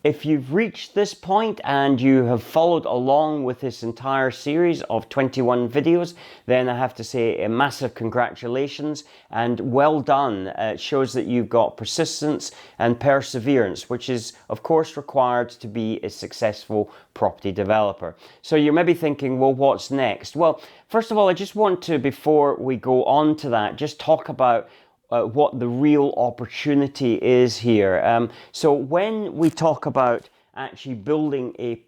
If you've reached this point and you have followed along with this entire series of 21 videos, then I have to say a massive congratulations and well done. It shows that you've got persistence and perseverance, which is of course required to be a successful property developer. So you're maybe thinking, well, what's next? Well, first of all, I just want to, before we go on to that, just talk about what the real opportunity is here. So when we talk about actually building a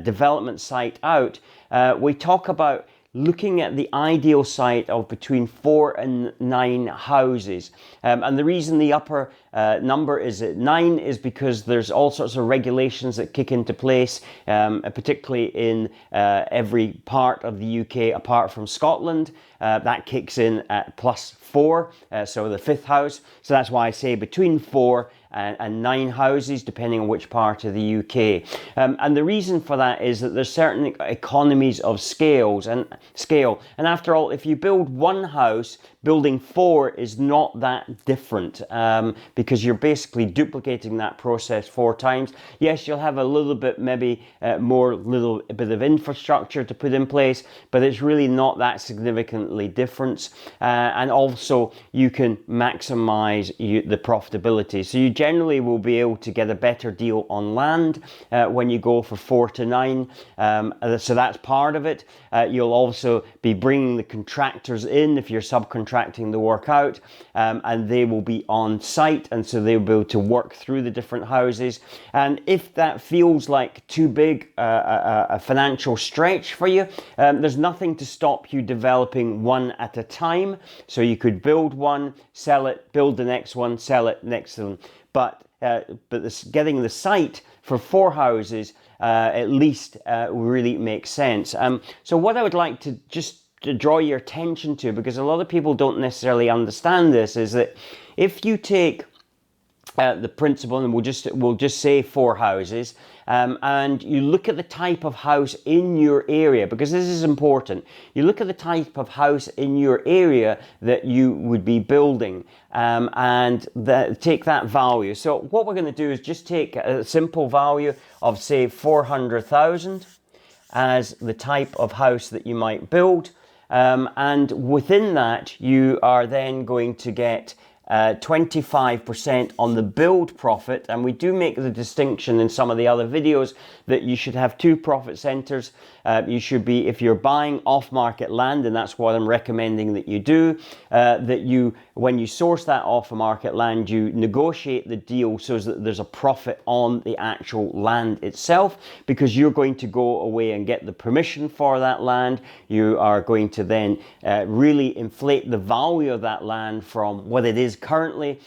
development site out, we talk about looking at the ideal site of between 4 and 9 houses. And the reason the upper number is at 9 is because there's all sorts of regulations that kick into place, particularly in every part of the UK apart from Scotland. That kicks in at +4, so the 5th house. So that's why I say between 4 and 9 houses, depending on which part of the UK. And the reason for that is that there's certain economies of scale. And after all, if you build one house, building 4 is not that different, because you're basically duplicating that process 4 times. Yes, you'll have a little bit, maybe little bit of infrastructure to put in place, but it's really not that significantly different. And also you can maximize the profitability. So you generally will be able to get a better deal on land when you go for 4 to 9. So that's part of it. You'll also be bringing the contractors in if you're subcontracting the work out, and they will be on site, and so they'll be able to work through the different houses. And if that feels like too big a financial stretch for you, there's nothing to stop you developing one at a time. So you could build one, sell it, build the next one, sell it, next one. But getting the site for 4 houses at least really makes sense. So what I would like to just to draw your attention to, because a lot of people don't necessarily understand this, is that if you take the principle, and we'll just say 4 houses, and you look at the type of house in your area, because this is important. You look at the type of house in your area that you would be building, and take that value. So what we're going to do is just take a simple value of, say, 400,000 as the type of house that you might build, and within that you are then going to get 25% on the build profit. And we do make the distinction in some of the other videos that you should have 2 profit centers. You should be, if you're buying off-market land, and that's what I'm recommending that you do, that you, when you source that off-market land, you negotiate the deal so that there's a profit on the actual land itself, because you're going to go away and get the permission for that land. You are going to then really inflate the value of that land from what it is currently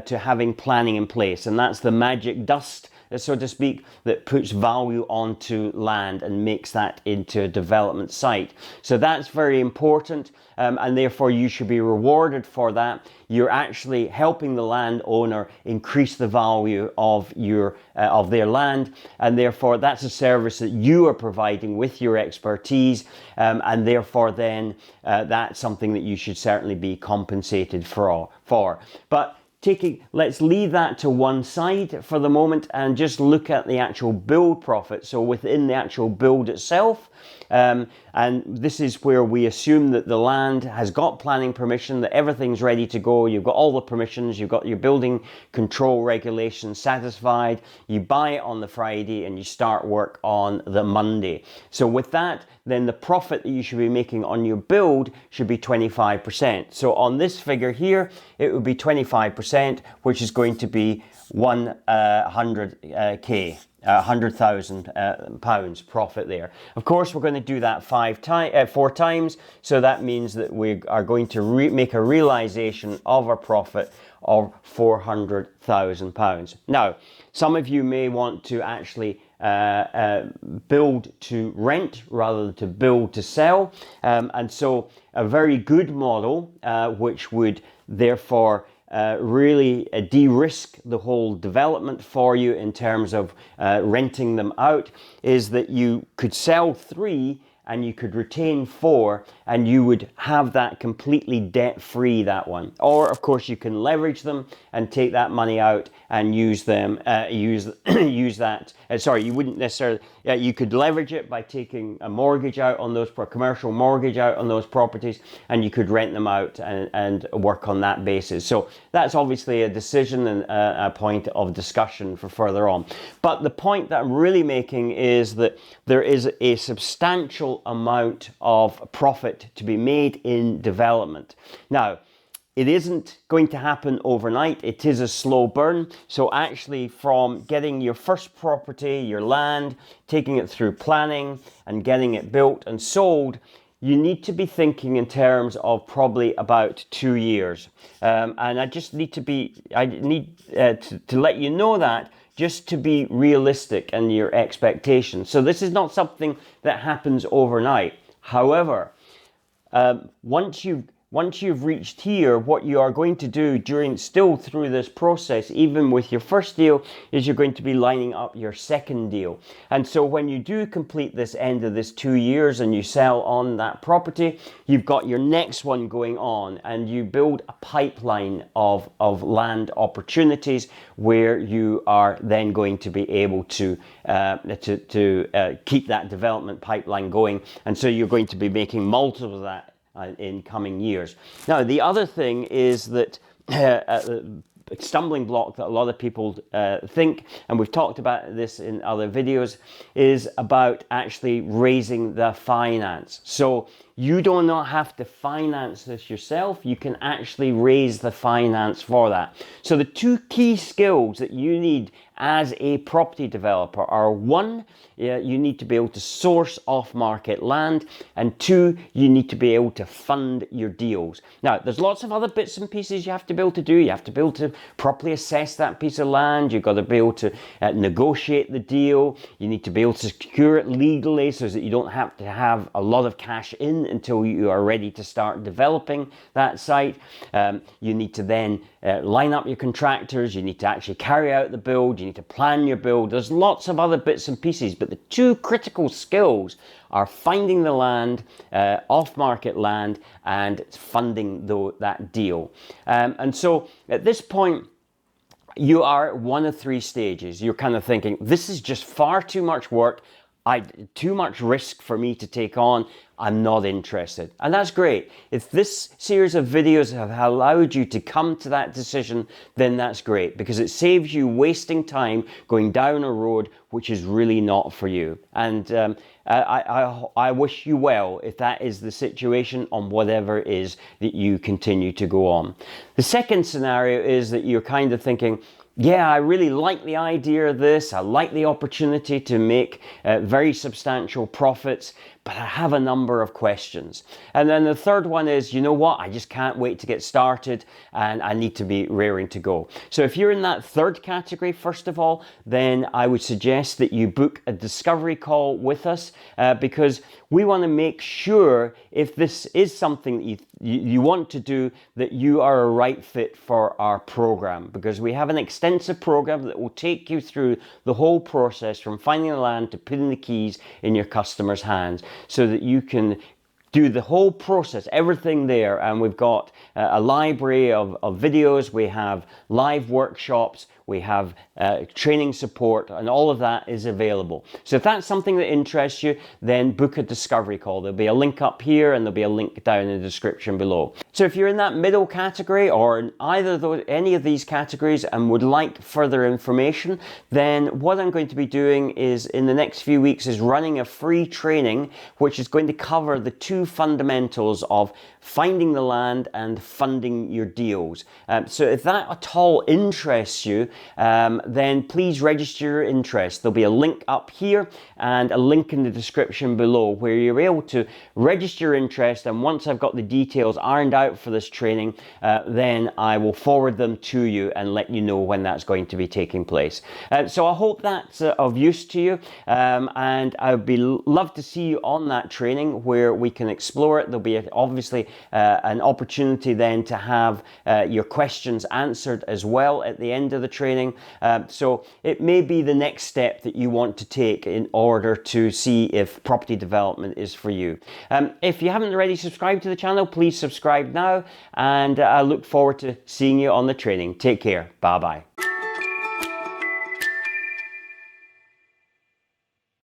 to having planning in place. And that's the magic dust, so to speak, that puts value onto land and makes that into a development site. So that's very important, and therefore you should be rewarded for that. You're actually helping the landowner increase the value of their land, and therefore that's a service that you are providing with your expertise, and therefore then that's something that you should certainly be compensated for. But let's leave that to one side for the moment and just look at the actual build profit. So within the actual build itself, and this is where we assume that the land has got planning permission, that everything's ready to go, you've got all the permissions, you've got your building control regulations satisfied, you buy it on the Friday and you start work on the Monday. So with that, then the profit that you should be making on your build should be 25%. So on this figure here, it would be 25%, which is going to be 100k. £100,000 profit there. Of course, we're going to do that 4 times, so that means that we are going to make a realization of our profit of £400,000. Now, some of you may want to actually build to rent rather than to build to sell, and so a very good model, which would therefore really de-risk the whole development for you in terms of renting them out, is that you could sell 3 and you could retain 4, and you would have that completely debt-free, that one. Or of course you can leverage them and take that money out and use them, use that, sorry, you wouldn't necessarily, you could leverage it by taking a mortgage out on those, commercial mortgage out on those properties, and you could rent them out and work on that basis. So that's obviously a decision and a point of discussion for further on. But the point that I'm really making is that there is a substantial amount of profit to be made in development. Now, it isn't going to happen overnight. It is a slow burn. So actually, from getting your first property, your land, taking it through planning and getting it built and sold, you need to be thinking in terms of probably about 2 years. And I just need to be, to let you know that, just to be realistic in your expectations. So this is not something that happens overnight. However, once you've reached here, what you are going to do still through this process, even with your first deal, is you're going to be lining up your second deal. And so when you do complete this end of this 2 years and you sell on that property, you've got your next one going on, and you build a pipeline of land opportunities where you are then going to be able to keep that development pipeline going. And so you're going to be making multiples of that in coming years. Now, the other thing is that stumbling block that a lot of people think, and we've talked about this in other videos, is about actually raising the finance. So you do not have to finance this yourself. You can actually raise the finance for that. So the 2 key skills that you need as a property developer are: 1, you need to be able to source off-market land, and 2, you need to be able to fund your deals. Now, there's lots of other bits and pieces you have to be able to do. You have to be able to properly assess that piece of land. You've got to be able to negotiate the deal. You need to be able to secure it legally so that you don't have to have a lot of cash in until you are ready to start developing that site. You need to then line up your contractors. You need to actually carry out the build. You need to plan your build. There's lots of other bits and pieces, but the 2 critical skills are finding the land, off-market land, and funding that deal. And so at this point, you are at one of 3 stages. You're kind of thinking, this is just far too much work. Too much risk for me to take on. I'm not interested. And that's great. If this series of videos have allowed you to come to that decision, then that's great, because it saves you wasting time going down a road which is really not for you. And I wish you well if that is the situation on whatever it is that you continue to go on. The second scenario is that you're kind of thinking, yeah, I really like the idea of this. I like the opportunity to make very substantial profits, but I have a number of questions. And then the third one is, you know what, I just can't wait to get started and I need to be raring to go. So if you're in that third category, first of all, then I would suggest that you book a discovery call with us, because we want to make sure, if this is something that you want to do, that you are a right fit for our program, because we have an extensive program that will take you through the whole process from finding the land to putting the keys in your customer's hands, so that you can do the whole process, everything there. And we've got a library of videos, we have live workshops, we have training support, and all of that is available. So if that's something that interests you, then book a discovery call. There'll be a link up here and there'll be a link down in the description below. So if you're in that middle category or in any of these categories and would like further information, then what I'm going to be doing is, in the next few weeks, is running a free training which is going to cover the 2 fundamentals of finding the land and funding your deals. So if that at all interests you, then please register your interest. There'll be a link up here and a link in the description below where you're able to register your interest, and once I've got the details ironed out for this training, then I will forward them to you and let you know when that's going to be taking place. So I hope that's of use to you, and I'd love to see you on that training where we can explore it. There'll be obviously an opportunity then to have your questions answered as well at the end of the training. training. So it may be the next step that you want to take in order to see if property development is for you. If you haven't already subscribed to the channel, please subscribe now, and I look forward to seeing you on the training. Take care. Bye bye.